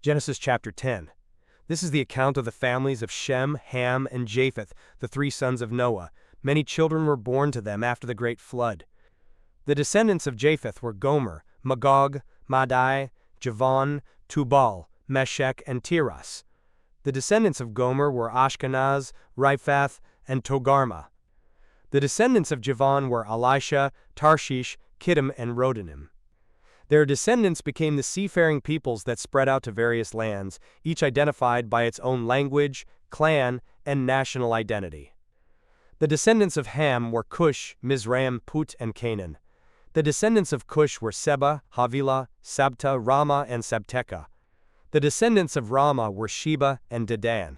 Genesis chapter 10. This is the account of the families of Shem, Ham, and Japheth, the three sons of Noah. Many children were born to them after the great flood. The descendants of Japheth were Gomer, Magog, Madai, Javan, Tubal, Meshech, and Tiras. The descendants of Gomer were Ashkenaz, Riphath, and Togarmah. The descendants of Javan were Elisha, Tarshish, Kittim, and Rodanim. Their descendants became the seafaring peoples that spread out to various lands, each identified by its own language, clan, and national identity. The descendants of Ham were Cush, Mizraim, Put, and Canaan. The descendants of Cush were Seba, Havilah, Sabta, Rama, and Sabteka. The descendants of Rama were Sheba and Dedan.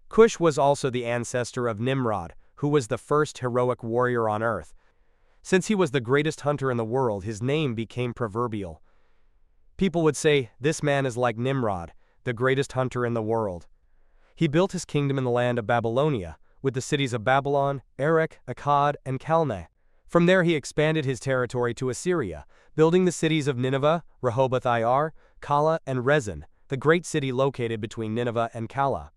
Cush was also the ancestor of Nimrod, who was the first heroic warrior on earth. Since he was the greatest hunter in the world, his name became proverbial. People would say, "This man is like Nimrod, the greatest hunter in the world." He built his kingdom in the land of Babylonia, with the cities of Babylon, Erech, Akkad, and Calneh. From there he expanded his territory to Assyria, building the cities of Nineveh, Rehoboth-ir, Calah, and Rezin, the great city located between Nineveh and Calah.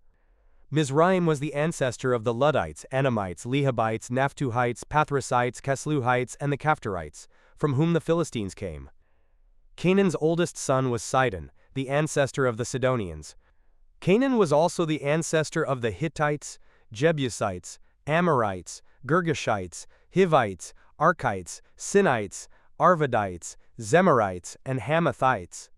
Mizraim was the ancestor of the Luddites, Anamites, Lehabites, Naphtuhites, Pathrusites, Casluhites, and the Caphtorites, from whom the Philistines came. Canaan's oldest son was Sidon, the ancestor of the Sidonians. Canaan was also the ancestor of the Hittites, Jebusites, Amorites, Girgashites, Hivites, Arkites, Sinites, Arvadites, Zemarites, and Hamathites.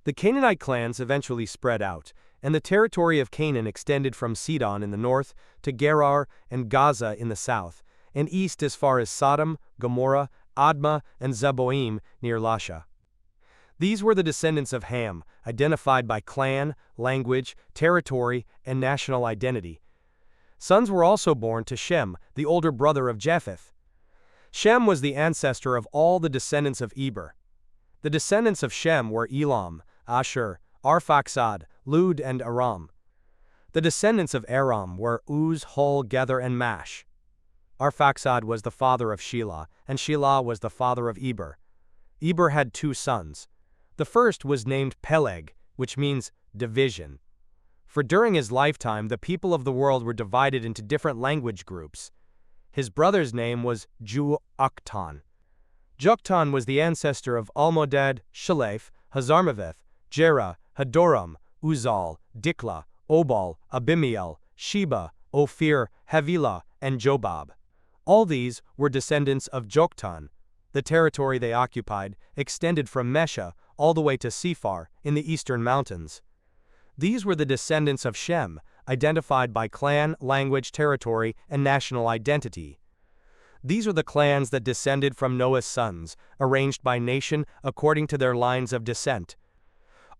The Canaanite clans eventually spread out, and the territory of Canaan extended from Sidon in the north to Gerar and Gaza in the south, and east as far as Sodom, Gomorrah, Admah, and Zeboim near Lasha. These were the descendants of Ham, identified by clan, language, territory, and national identity. Sons were also born to Shem, the older brother of Japheth. Shem was the ancestor of all the descendants of Eber. The descendants of Shem were Elam, Ashur, Arphaxad, Lud, and Aram. The descendants of Aram were Uz, Hul, Gether, and Mash. Arphaxad was the father of Shelah, and Shelah was the father of Eber. Eber had two sons. The first was named Peleg, which means division. For during his lifetime the people of the world were divided into different language groups. His brother's name was Ju-Oktan. Joktan was the ancestor of Almodad, Shalef, Hazarmaveth, Jerah, Hadoram, Uzal, Dikla, Obal, Abimiel, Sheba, Ophir, Havilah, and Jobab. All these were descendants of Joktan. The territory they occupied extended from Mesha all the way to Sephar in the eastern mountains. These were the descendants of Shem, identified by clan, language, territory, and national identity. These are the clans that descended from Noah's sons, arranged by nation according to their lines of descent.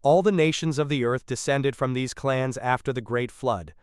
All the nations of the earth descended from these clans after the great flood,